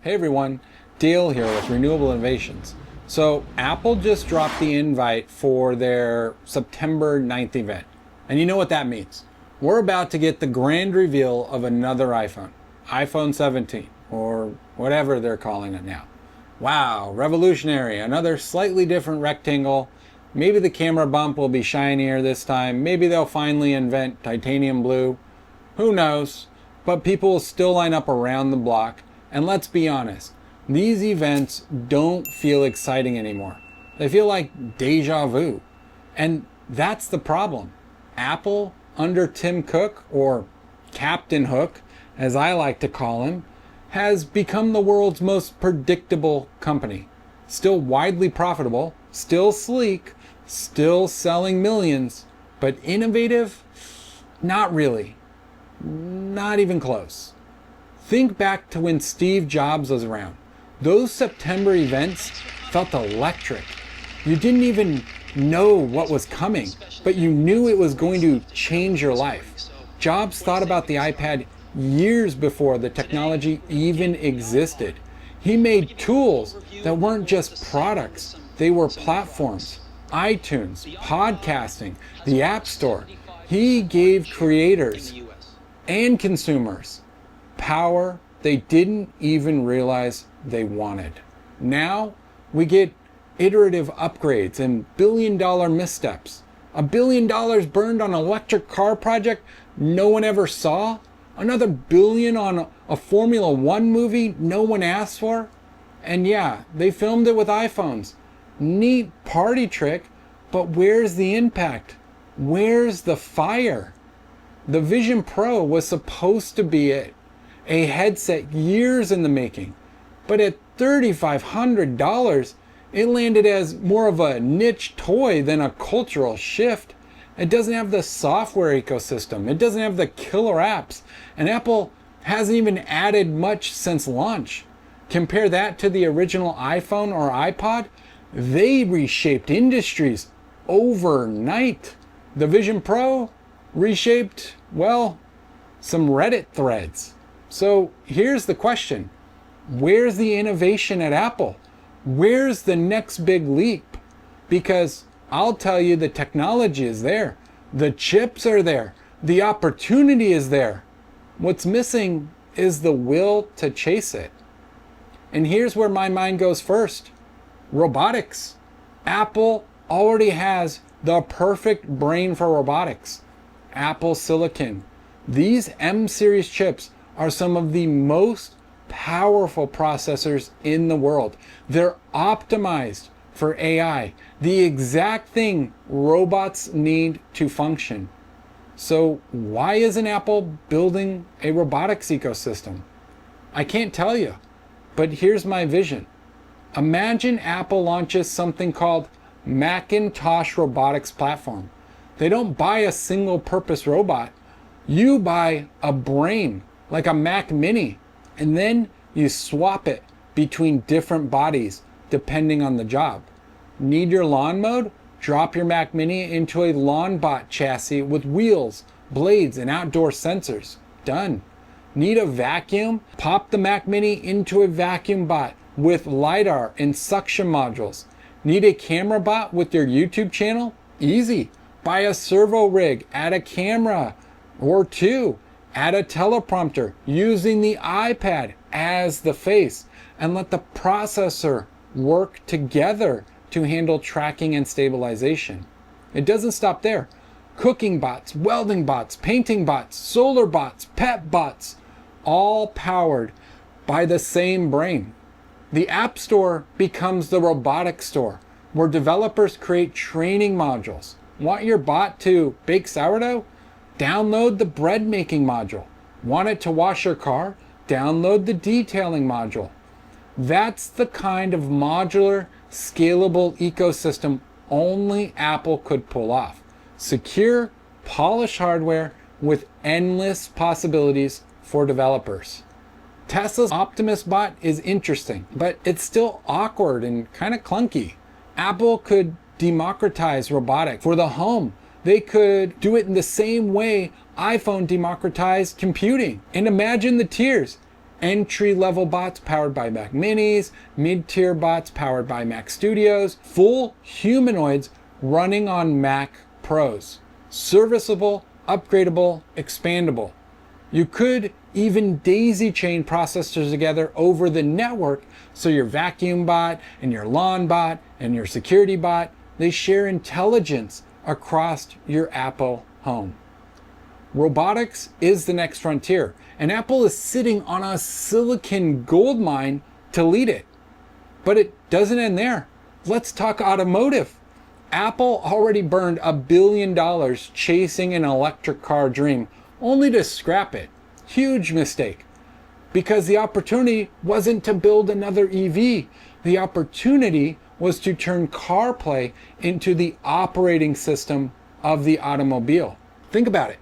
Hey everyone, Dale here with Renewable Innovations. So Apple just dropped the invite for their September 9th event. And you know what that means. We're about to get the grand reveal of another iPhone. iPhone 17, or whatever they're calling it now. Wow, revolutionary, another slightly different rectangle. Maybe the camera bump will be shinier this time. Maybe they'll finally invent titanium blue. Who knows? But people will still line up around the block. And let's be honest, these events don't feel exciting anymore. They feel like deja vu. And that's the problem. Apple, under Tim Cook, or Captain Hook, as I like to call him, has become the world's most predictable company. Still widely profitable, still sleek, still selling millions, but innovative? Not really. Not even close. Think back to when Steve Jobs was around. Those September events felt electric. You didn't even know what was coming, but you knew it was going to change your life. Jobs thought about the iPad years before the technology even existed. He made tools that weren't just products, they were platforms. iTunes, podcasting, the App Store. He gave creators and consumers power they didn't even realize they wanted. Now we get iterative upgrades and billion-dollar missteps. $1 billion burned on an electric car project no one ever saw. Another billion on a Formula One movie no one asked for. And yeah, they filmed it with iPhones. Neat party trick, but where's the impact? Where's the fire? The Vision Pro was supposed to be it. A headset years in the making. But at $3,500, it landed as more of a niche toy than a cultural shift. It doesn't have the software ecosystem. It doesn't have the killer apps. And Apple hasn't even added much since launch. Compare that to the original iPhone or iPod. They reshaped industries overnight. The Vision Pro reshaped, well, some Reddit threads. So here's the question. Where's the innovation at Apple? Where's the next big leap? Because I'll tell you, the technology is there. The chips are there. The opportunity is there. What's missing is the will to chase it. And here's where my mind goes first. Robotics. Apple already has the perfect brain for robotics. Apple Silicon. These M-series chips are some of the most powerful processors in the world. They're optimized for AI, the exact thing robots need to function. So why isn't Apple building a robotics ecosystem? I can't tell you, but here's my vision. Imagine Apple launches something called Macintosh Robotics Platform. They don't buy a single purpose robot. You buy a brain, like a Mac Mini, and then you swap it between different bodies depending on the job. Need your lawn mowed? Drop your Mac Mini into a LawnBot chassis with wheels, blades, and outdoor sensors. Done. Need a vacuum? Pop the Mac Mini into a vacuum bot with LiDAR and suction modules. Need a camera bot with your YouTube channel? Easy. Buy a servo rig, add a camera or two, add a teleprompter using the iPad as the face, and let the processor work together to handle tracking and stabilization. It doesn't stop there. Cooking bots, welding bots, painting bots, solar bots, pet bots, all powered by the same brain. The App Store becomes the robotic store, where developers create training modules. Want your bot to bake sourdough? Download the bread making module. Want it to wash your car? Download the detailing module. That's the kind of modular, scalable ecosystem only Apple could pull off. Secure, polished hardware with endless possibilities for developers. Tesla's Optimus bot is interesting, but it's still awkward and kind of clunky. Apple could democratize robotics for the home. They could do it in the same way iPhone democratized computing. And imagine the tiers. entry-level bots powered by Mac Minis, mid-tier bots powered by Mac Studios, full humanoids running on Mac Pros. Serviceable, upgradable, expandable. You could even daisy chain processors together over the network, so your vacuum bot and your lawn bot and your security bot, they share intelligence across your Apple home. Robotics is the next frontier, and Apple is sitting on a silicon gold mine to lead it. But it doesn't end there. Let's talk automotive. Apple already burned $1 billion chasing an electric car dream, only to scrap it. Huge mistake. Because the opportunity wasn't to build another EV. The opportunity was to turn CarPlay into the operating system of the automobile. Think about it.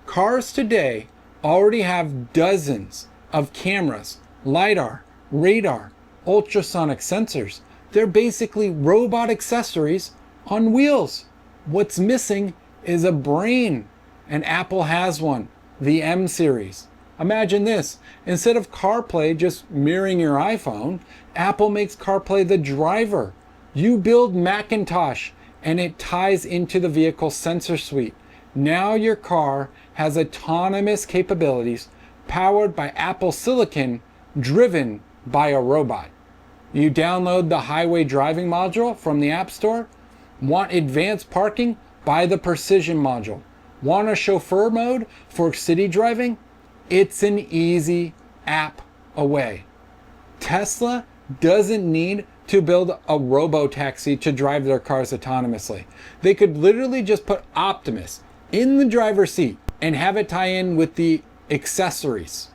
Cars today already have dozens of cameras, LiDAR, radar, ultrasonic sensors. They're basically robot accessories on wheels. What's missing is a brain, and Apple has one, the M series. Imagine this, instead of CarPlay just mirroring your iPhone, Apple makes CarPlay the driver. You build Macintosh and it ties into the vehicle sensor suite. Now your car has autonomous capabilities powered by Apple Silicon, driven by a robot. You download the highway driving module from the App Store. Want advanced parking? Buy the Precision module. Want a chauffeur mode for city driving? It's an easy app away. Tesla doesn't need to build a robo-taxi to drive their cars autonomously. They could literally just put Optimus in the driver's seat and have it tie in with the accessories.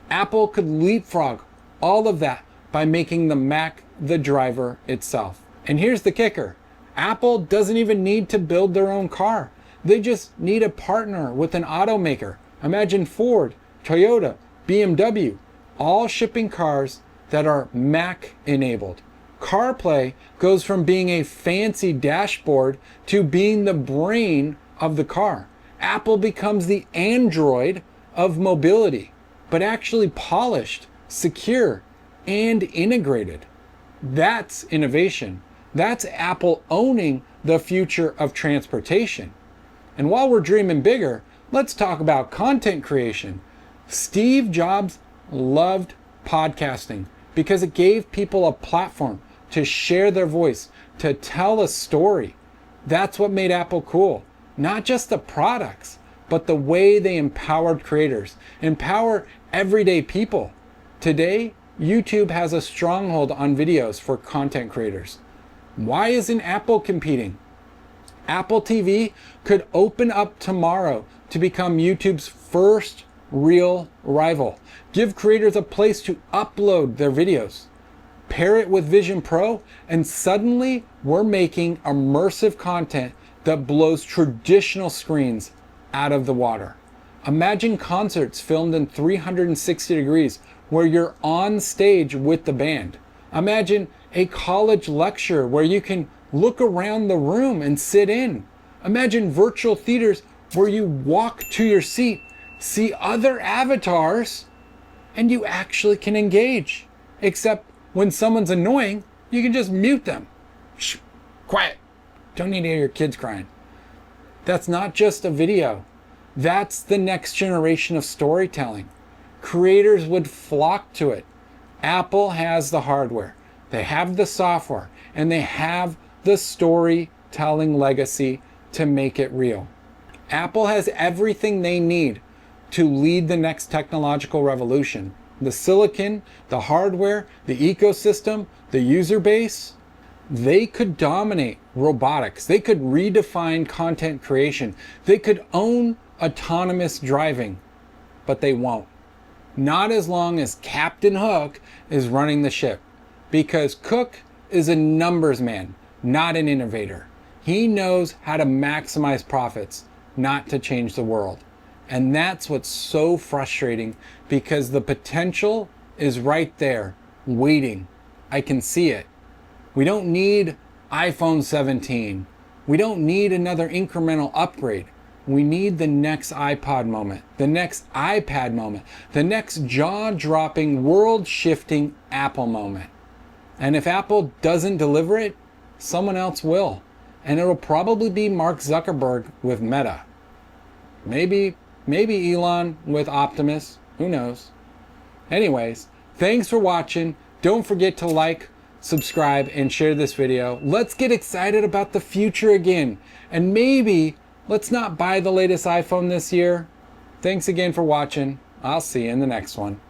Apple could leapfrog all of that by making the Mac the driver itself. And here's the kicker. Apple doesn't even need to build their own car. They just need a partner with an automaker. Imagine Ford, Toyota, BMW, all shipping cars that are Mac enabled. CarPlay goes from being a fancy dashboard to being the brain of the car. Apple becomes the Android of mobility, but actually polished, secure, and integrated. That's innovation. That's Apple owning the future of transportation. And while we're dreaming bigger, let's talk about content creation. Steve Jobs loved podcasting because it gave people a platform to share their voice, to tell a story. That's what made Apple cool. Not just the products, but the way they empowered creators, empower everyday people. Today, YouTube has a stronghold on videos for content creators. Why isn't Apple competing? Apple TV could open up tomorrow to become YouTube's first real rival. Give creators a place to upload their videos. Pair it with Vision Pro, and suddenly we're making immersive content that blows traditional screens out of the water. Imagine concerts filmed in 360 degrees where you're on stage with the band. Imagine a college lecture where you can look around the room and sit in. Imagine virtual theaters where you walk to your seat, see other avatars, and you actually can engage. Except when someone's annoying, you can just mute them. Shh, quiet. Don't need to hear your kids crying. That's not just a video. That's the next generation of storytelling. Creators would flock to it. Apple has the hardware. They have the software, and they have the storytelling legacy to make it real. Apple has everything they need to lead the next technological revolution. The silicon, the hardware, the ecosystem, the user base. They could dominate robotics. They could redefine content creation. They could own autonomous driving, but they won't. Not as long as Captain Hook is running the ship, because Cook is a numbers man, not an innovator. He knows how to maximize profits, not to change the world. And that's what's so frustrating, because the potential is right there, waiting. I can see it. We don't need iPhone 17. We don't need another incremental upgrade. We need the next iPod moment, the next iPad moment, the next jaw-dropping, world-shifting Apple moment. And if Apple doesn't deliver it, someone else will. And it'll probably be Mark Zuckerberg with Meta. Maybe Elon with Optimus. Who knows? Anyways, thanks for watching. Don't forget to like, subscribe, and share this video. Let's get excited about the future again. And maybe let's not buy the latest iPhone this year. Thanks again for watching. I'll see you in the next one.